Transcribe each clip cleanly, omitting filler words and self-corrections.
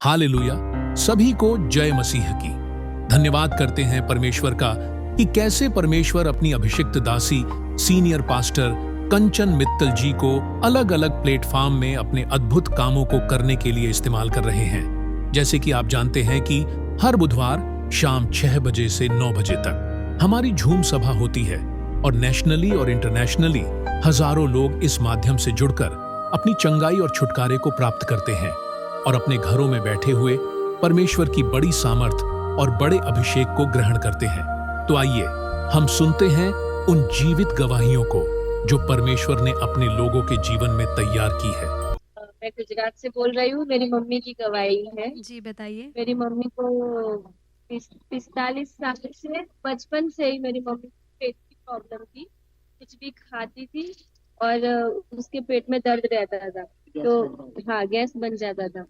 Hallelujah. सभी को जय मसीह की। धन्यवाद करते हैं परमेश्वर का कि कैसे परमेश्वर अपनी अभिषिक्त दासी सीनियर पास्टर कंचन मित्तल जी को अलग अलग प्लेटफॉर्म में अपने अद्भुत कामों को करने के लिए इस्तेमाल कर रहे हैं। जैसे कि आप जानते हैं कि हर बुधवार शाम 6 बजे से 9 बजे तक हमारी झूम सभा होती है और नेशनली और इंटरनेशनली हजारों लोग इस माध्यम से जुड़कर अपनी चंगाई और छुटकारे को प्राप्त करते हैं और अपने घरों में बैठे हुए परमेश्वर की बड़ी सामर्थ और बड़े अभिषेक को ग्रहण करते हैं। तो आइए हम सुनते हैं उन जीवित गवाहियों को जो परमेश्वर ने अपने लोगों के जीवन में तैयार की है। मैं गुजरात से बोल रही हूँ। मेरी मम्मी की गवाही है। जी बताइए। मेरी मम्मी को 45 साल से, बचपन से ही मेरी मम्मी को पेट की प्रॉब्लम थी। कुछ भी खाती थी और उसके पेट में दर्द रहता था, तो हाँ, गैस बन जाता था।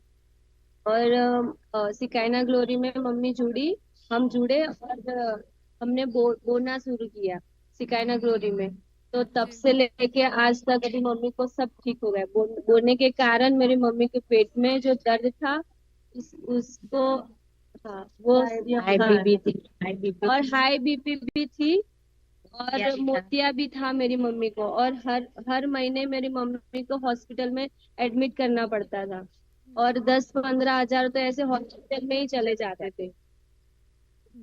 और सिकाइना ग्लोरी में मम्मी जुड़ी, हम जुड़े और हमने बोलना शुरू किया सिकाइना ग्लोरी में। तो तब से लेके आज तक अभी मम्मी को सब ठीक हो गया। बोलने के कारण मेरी मम्मी के पेट में जो दर्द था उसको, हाँ, वो हाई बीपी थी, और हाई बीपी भी थी और मोतिया भी था मेरी मम्मी को। और हर महीने मेरी मम्मी को हॉस्पिटल में एडमिट करना पड़ता था और 10-15 हजार तो ऐसे हॉस्पिटल में ही चले जाते थे।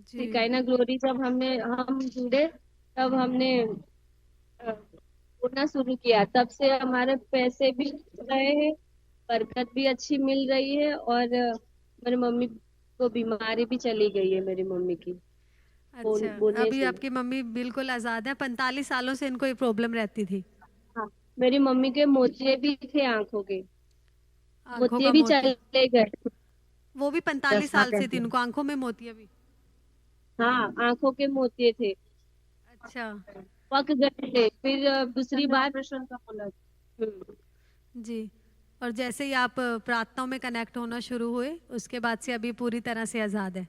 सिकाइना ग्लोरी जब हम जुड़े, तब हमने बोलना शुरू किया। तब से हमारे पैसे भी रहे हैं, बरकत भी अच्छी मिल रही है और मेरी मम्मी को बीमारी भी चली गई है मेरी मम्मी की। अच्छा, अभी आपकी मम्मी बिल्कुल आजाद है। 45 सालों से इनको ये प्रॉब्लम रहती थी। हाँ, मेरी मम्मी के मोतिये भी थे, आंखों के मोतिये भी चले गए। वो भी 45 साल से थी, इनको आंखों में मोतिया भी। हाँ, आंखों के मोतिये थे। अच्छा, पक गए थे, फिर दूसरी बार ऑपरेशन का बोला। जी। और जैसे ही आप प्रार्थनाओं में कनेक्ट होना शुरू हुए, उसके बाद से अभी पूरी तरह से आजाद है।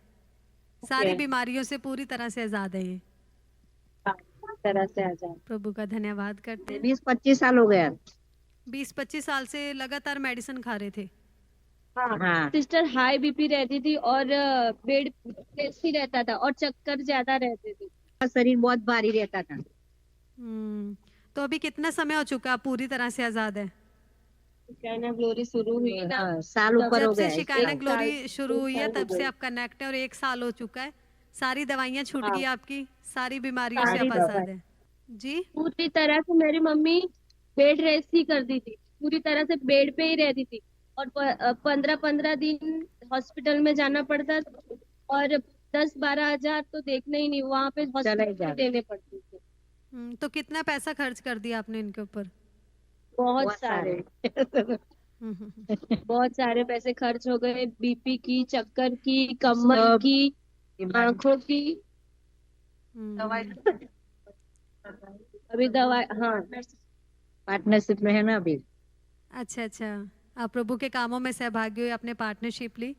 सारी बीमारियों से पूरी तरह से आजाद है ये। तरह से आजाद। प्रभु का धन्यवाद करते हैं। 20-25 साल हो गया। 20-25 साल से लगातार मेडिसिन खा रहे थे। हाँ। सिस्टर, हाई बीपी रहती थी और बेड ऐसी रहता था और चक्कर ज्यादा रहते थे, शरीर बहुत भारी रहता था। तो अभी कितना समय हो चुका, आप पूरी तरह से आजाद है? शिकायना ग्लोरी शुरू हुई ना, साल ऊपर हो गया। जब से शिकायना ग्लोरी शुरू हुई है तब से आप कनेक्ट है और 1 साल हो चुका है। सारी दवाइयाँ छूट गई आपकी, सारी बीमारियों से आप आजाद है। जी, पूरी तरह से मेरी मम्मी बेड रेस्ट ही करती थी, पूरी तरह से बेड पे ही रहती थी और 15-15 दिन हॉस्पिटल में जाना पड़ता और 10-12 हजार तो देखने ही नहीं, वहाँ पे हॉस्पिटल देने पड़ते थे। तो कितना पैसा खर्च कर दिया आपने इनके ऊपर? बहुत सारे बहुत सारे पैसे खर्च हो गए। बीपी की, चक्कर की, कमर की, आंखों की दवाई। अभी दवाई, हाँ, पार्टनरशिप में है ना अभी। अच्छा, आप प्रभु के कामों में सहभागी हुए, अपने पार्टनरशिप ली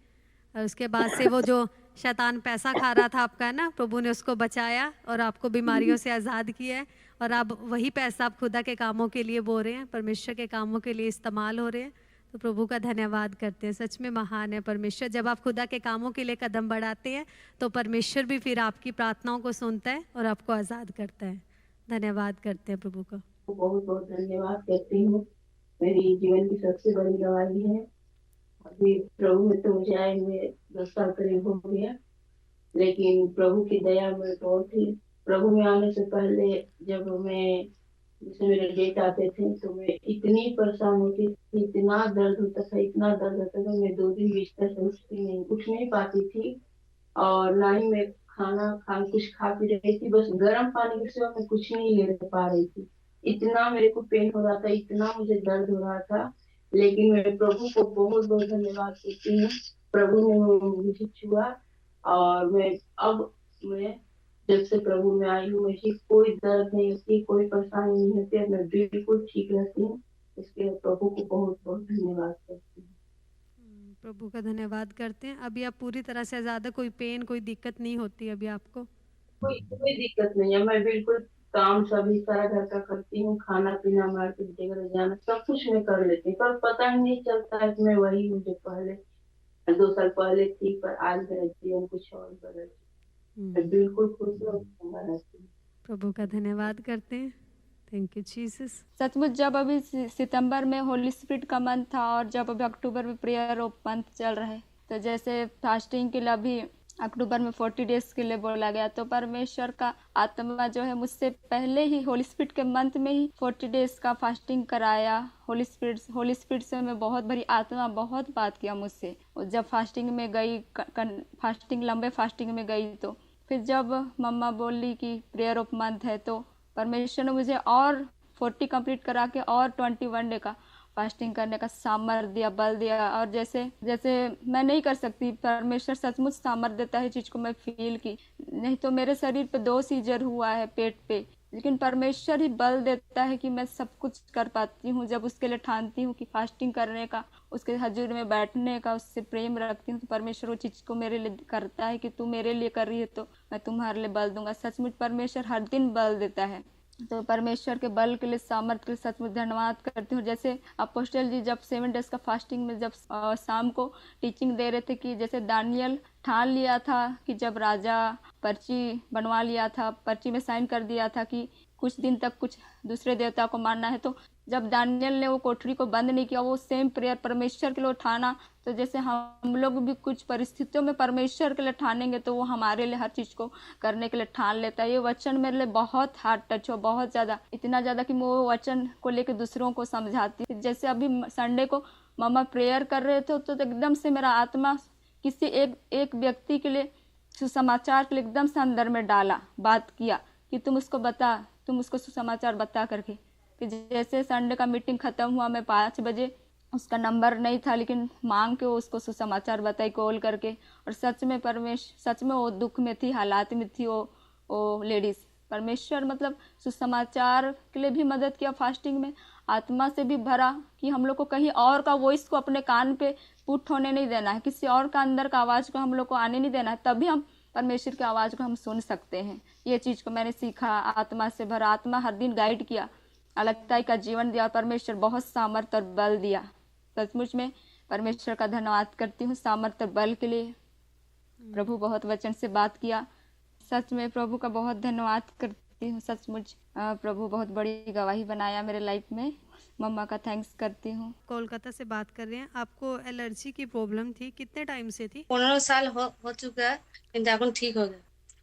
और उसके बाद से वो जो शैतान पैसा खा रहा था आपका, ना, प्रभु ने उसको बचाया और आपको बीमारियों से आज़ाद किया है। और आप वही पैसा आप खुदा के कामों के लिए बो रहे हैं, परमेश्वर के कामों के लिए इस्तेमाल हो रहे हैं। तो प्रभु का धन्यवाद करते हैं। सच में महान है परमेश्वर। जब आप खुदा के कामों के लिए कदम बढ़ाते हैं तो परमेश्वर भी फिर आपकी प्रार्थनाओं को सुनता है और आपको आज़ाद करता है। धन्यवाद करते हैं प्रभु का। बहुत बहुत धन्यवाद करती हूँ। मेरी जीवन की सबसे बड़ी गवाही है। अभी प्रभु में तो मुझे आए हुए 10 साल करीब हो गया, लेकिन प्रभु की दया में बहुत ही, प्रभु में आने से पहले जब मैं, जैसे मेरे डेट आते थे तो मैं इतनी परेशान होती थी, इतना दर्द होता था, इतना दर्द होता था, मैं 2 दिन बिस्तर से उठ नहीं पाती थी और ना ही मैं कुछ खा पी रही थी। बस गर्म पानी के सिवा मैं कुछ नहीं ले पा रही थी। इतना मेरे को पेन हो रहा था, इतना मुझे दर्द हो रहा था। लेकिन मैं प्रभु को बहुत बहुत धन्यवाद करती हूँ। प्रभु ने मुझे छुआ और मैं जब से प्रभु में आई हूँ, मुझे कोई दर्द नहीं होती, कोई परेशानी नहीं होती, मैं बिल्कुल ठीक रहती हूँ। इसके लिए प्रभु को बहुत बहुत धन्यवाद करती हूँ। प्रभु का धन्यवाद करते हैं। अभी आप पूरी तरह से आजाद है, कोई पेन, कोई दिक्कत नहीं होती अभी आपको? कोई दिक्कत नहीं है। मैं बिल्कुल काम सभी सारा घर का करती हूँ, खाना पीना, मार्केट वगैरह जाना, सब कुछ मैं कर लेती हूँ, पर पता ही नहीं चलता है कि मैं वही हूँ जो पहले 2 साल पहले थी, पर आज मेरा जीवन कुछ और बदल चुका है। मैं बिल्कुल खुश हूँ, हमारा प्रभु का धन्यवाद करते हैं। Thank you Jesus. सचमुच जब अभी सितंबर में होली स्पिरिट का मंथ था और जब अभी अक्टूबर में प्रेयर ऑफ मंथ चल रहा है, तो जैसे फास्टिंग के लिए अभी अक्टूबर में 40 डेज के लिए बोला गया, तो परमेश्वर का आत्मा जो है मुझसे पहले ही होली स्पिरिट के मंथ में ही 40 डेज का फास्टिंग कराया। होली स्पिरिट से मैं बहुत भरी आत्मा बहुत बात किया मुझसे। और जब फास्टिंग में गई, लंबे फास्टिंग में गई, तो फिर जब मम्मा बोली कि प्रेयर ऑफ मंथ है, तो परमेश्वर ने मुझे और 40 कंप्लीट करा के और 21 डे का फास्टिंग करने का सामर्थ्य दिया, बल दिया। और जैसे मैं नहीं कर सकती, परमेश्वर सचमुच सामर्थ्य देता है, चीज़ को मैं फील की। नहीं तो मेरे शरीर पे 2 सीजर हुआ है पेट पे, लेकिन परमेश्वर ही बल देता है कि मैं सब कुछ कर पाती हूँ। जब उसके लिए ठानती हूँ कि फास्टिंग करने का, उसके हजूर में बैठने का, उससे प्रेम रखती हूँ, तो परमेश्वर वो चीज़ को मेरे लिए करता है कि तू मेरे लिए कर रही है तो मैं तुम्हारे लिए बल दूंगा। सचमुच परमेश्वर हर दिन बल देता है। तो परमेश्वर के बल के लिए, सामर्थ्य के लिए सचमुच धन्यवाद करती हूँ। जैसे अपोस्टल जी जब 7 डेज का फास्टिंग में जब शाम को टीचिंग दे रहे थे कि जैसे दानियल ठान लिया था कि जब राजा पर्ची बनवा लिया था, पर्ची में साइन कर दिया था कि कुछ दिन तक कुछ दूसरे देवता को मानना है, तो जब दानियल ने वो कोठरी को बंद नहीं किया, वो सेम प्रेयर परमेश्वर के लिए ठाना। तो जैसे हम लोग भी कुछ परिस्थितियों में परमेश्वर के लिए ठानेंगे तो वो हमारे लिए हर चीज़ को करने के लिए ठान लेता है। ये वचन मेरे लिए बहुत हार्ड टच हो, बहुत ज़्यादा, इतना ज़्यादा कि मैं वो वचन को लेकर दूसरों को समझाती। जैसे अभी संडे को मम्मा प्रेयर कर रहे थे, तो एकदम से मेरा आत्मा किसी एक व्यक्ति के लिए, सुसमाचार के लिए एकदम से अंदर में डाला, बात किया कि तुम उसको सुसमाचार बता करके। कि जैसे संडे का मीटिंग ख़त्म हुआ, मैं 5 बजे, उसका नंबर नहीं था, लेकिन मांग के उसको सुसमाचार बताई कॉल करके। और सच में वो दुख में थी, हालात में थी वो लेडीज़। परमेश्वर मतलब सुसमाचार के लिए भी मदद किया फास्टिंग में, आत्मा से भी भरा कि हम लोग को कहीं और का वॉइस को अपने कान पे पुट होने नहीं देना है, किसी और का अंदर का आवाज़ को हम लोग को आने नहीं देना है, तभी हम परमेश्वर की आवाज़ को हम सुन सकते हैं। ये चीज़ को मैंने सीखा, आत्मा से भरा, आत्मा हर दिन गाइड किया, अलगताई का जीवन दिया, परमेश्वर बहुत सामर्थ्य और बल दिया। सचमुच में परमेश्वर का धन्यवाद करती हूँ सामर्थ्य और बल के लिए। प्रभु बहुत वचन से बात किया, सच में प्रभु का बहुत धन्यवाद करती हूँ। सचमुच प्रभु बहुत बड़ी गवाही बनाया मेरे लाइफ में। मम्मा का थैंक्स करती हूँ। कोलकाता से बात कर रहे हैं। आपको एलर्जी की प्रॉब्लम थी, कितने टाइम से थी? 15 साल हो चुका है, কিন্তু এখন ठीक हो गया।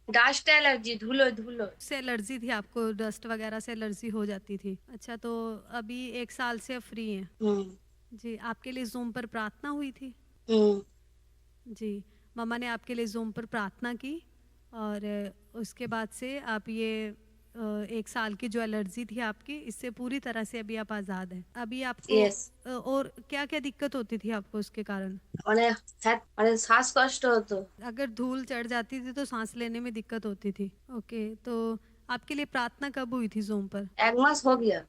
डस्ट एलर्जी, धूलो से एलर्जी थी आपको, डस्ट वगैरह से एलर्जी हो जाती थी? अच्छा, तो अभी 1 साल से फ्री हैं? जी, आपके लिए जूम पर प्रार्थना हुई थी? जी, मम्मा ने आपके लिए जूम पर प्रार्थना की और उसके बाद से आप ये 1 साल की जो एलर्जी थी आपकी, इससे पूरी तरह से अभी आप आज़ाद हैं। अभी आपको Yes. और क्या क्या दिक्कत होती थी आपको उसके कारण? মানে শ্বাসকষ্ট হতো। अगर धूल चढ़ जाती थी तो सांस लेने में दिक्कत होती थी। ओके, तो आपके लिए प्रार्थना कब हुई थी जूम पर? 1 মাস हो गया,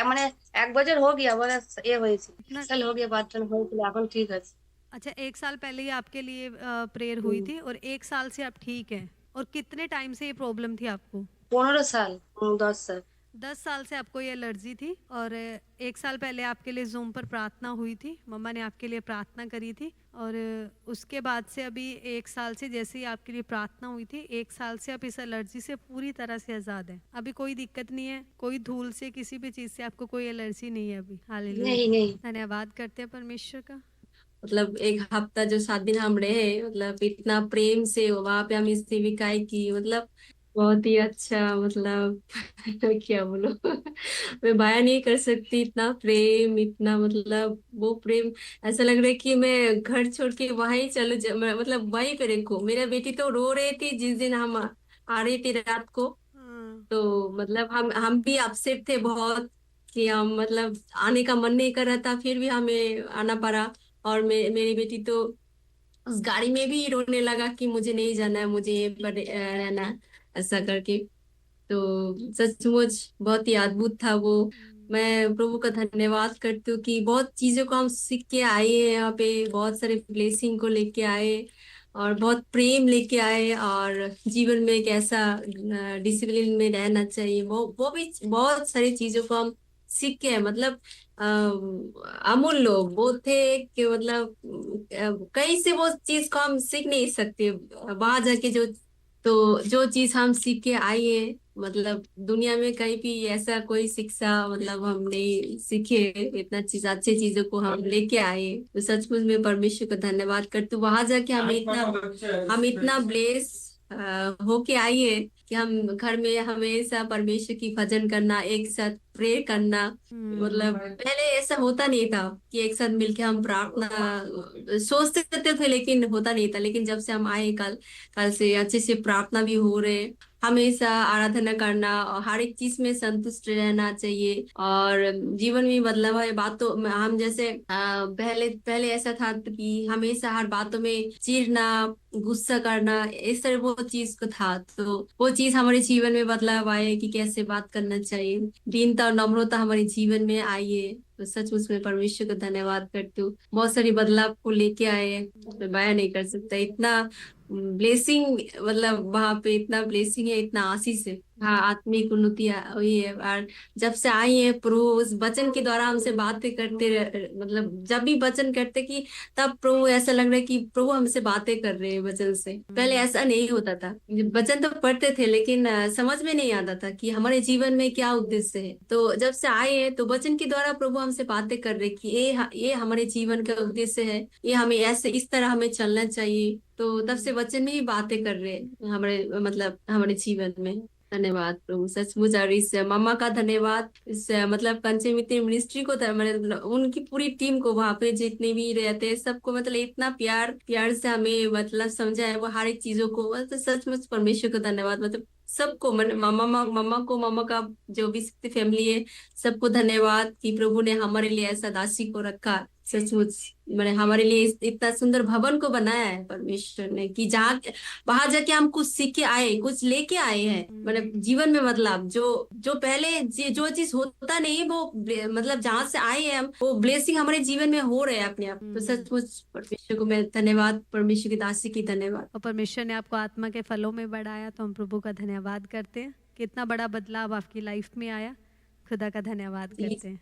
মানে 1 বছর हो गया, বলে এ হয়েছে, সাল हो गया, বাচ্চা হয়েছিল, এখন ঠিক আছে। अच्छा, 1 साल पहले ही आपके लिए प्रेयर हुई थी और 1 साल से आप ठीक हैं। और कितने टाइम से ये प्रॉब्लम थी आपको? 15 साल, 10 साल। 10 साल से आपको ये एलर्जी थी और 1 साल पहले आपके लिए जूम पर प्रार्थना हुई थी, मम्मा ने आपके लिए प्रार्थना करी थी और उसके बाद से अभी 1 साल से जैसे ही आपके लिए प्रार्थना हुई थी, 1 साल से आप इस एलर्जी से पूरी तरह से आज़ाद हैं। अभी कोई दिक्कत नहीं है, कोई धूल से, किसी भी चीज़ से आपको कोई एलर्जी नहीं है अभी। हालेलुया, नहीं। धन्यवाद करते हैं परमेश्वर का। मतलब 1 हफ्ता जो 7 दिन हम रहे, मतलब इतना प्रेम से वहां पे हम सेविकाई की, मतलब बहुत ही अच्छा, मतलब क्या बोलो मैं बयान नहीं कर सकती, इतना प्रेम, इतना मतलब वो प्रेम, ऐसा लग रहा है कि मैं घर छोड़ के वहीं चलो मतलब वहीं पे रखो। मेरा बेटी तो रो रही थी जिस दिन हम आ रही थी रात को, तो मतलब हम भी अपसेट थे बहुत कि हम मतलब आने का मन नहीं कर रहा था, फिर भी हमें आना पड़ा। और मेरी बेटी तो उस गाड़ी में भी रोने लगा कि मुझे नहीं जाना है, मुझे यहीं पर रहना है, ऐसा करके। तो सचमुच बहुत ही अद्भुत था वो। मैं प्रभु का धन्यवाद करती हूँ कि बहुत चीजों को हम सीख के आए हैं, यहाँ पे बहुत सारे ब्लेसिंग को लेके आए और बहुत प्रेम लेके आए, और जीवन में कैसा डिसिप्लिन में रहना चाहिए, वो भी बहुत सारी चीजों को हम सीख के मतलब अमूल लोग वो थे कि मतलब कहीं से वो चीज को हम सीख नहीं सकते वहां जाके जो चीज हम सीख के आए हैं मतलब दुनिया में कहीं भी ऐसा कोई शिक्षा मतलब हम नहीं सीखे, इतना चीज अच्छी चीजों को हम लेके आए तो सचमुच में परमेश्वर का धन्यवाद करते वहां जाके हम इतना ब्लेस होके आइए कि हम घर में हमेशा परमेश्वर की भजन करना, एक साथ प्रे करना। मतलब पहले ऐसा होता नहीं था कि एक साथ मिलके हम प्रार्थना सोचते थे लेकिन होता नहीं था, लेकिन जब से हम आए कल से अच्छे से प्रार्थना भी हो रहे, हमेशा आराधना करना और हर एक चीज में संतुष्ट रहना चाहिए और जीवन में बदलाव है बातों में हम जैसे पहले पहले ऐसा था कि हमेशा हर बातों में चिढ़ना गुस्सा करना इस तरह वो चीज को था, तो वो चीज हमारे जीवन में बदलाव आए कि कैसे बात करना चाहिए, दीनता और नम्रता हमारे जीवन में आई है। तो सचमुच में परमेश्वर का धन्यवाद करती हूँ, बहुत सारी बदलाव को लेके आए हैं, मैं बयां नहीं कर सकता इतना ब्लेसिंग मतलब वहां पे इतना ब्लेसिंग है, इतना आशीष है। हाँ, आत्मिक उन्नति हुई है और जब से आई है प्रभु उस वचन के द्वारा हमसे बातें करते मतलब जब भी वचन करते कि तब प्रभु ऐसा लग रहा है कि प्रभु हमसे बातें कर रहे हैं वचन से। पहले ऐसा नहीं होता था, वचन तो पढ़ते थे लेकिन समझ में नहीं आता था कि हमारे जीवन में क्या उद्देश्य है। तो जब से आए हैं तो वचन के द्वारा प्रभु हमसे बातें कर रहे कि ये हमारे जीवन का उद्देश्य है, ये हमें ऐसे इस तरह हमें चलना चाहिए। तो तब से वचन में ही बातें कर रहे हैं हमारे मतलब हमारे जीवन में। धन्यवाद प्रभु सचमुच, और इस मम्मा का धन्यवाद, इस मतलब कंचन मित्र मिनिस्ट्री को मतलब उनकी पूरी टीम को वहां पे जितने भी रहते हैं सबको मतलब इतना प्यार प्यार से हमें मतलब समझा है वो हर एक चीजों को, मतलब सचमुच परमेश्वर को धन्यवाद। मतलब सबको मम्मा का जो भी फैमिली है सबको धन्यवाद कि प्रभु ने हमारे लिए ऐसा दासी को रखा। सचमुच मैंने हमारे लिए इतना सुंदर भवन को बनाया है परमेश्वर ने कि जहाँ वहां जाके हम कुछ सीख के आए, कुछ लेके आए हैं मतलब जीवन में मतलब जो पहले जो चीज होता नहीं वो मतलब जहाँ से आए हैं हम वो ब्लेसिंग हमारे जीवन में हो रहे हैं अपने आप। तो सचमुच परमेश्वर को मैं धन्यवाद, परमेश्वर की दासी की धन्यवाद। और परमेश्वर ने आपको आत्मा के फलों में बढ़ाया तो हम प्रभु का धन्यवाद करते हैं, कितना बड़ा बदलाव आपकी लाइफ में आया, खुदा का धन्यवाद करते हैं।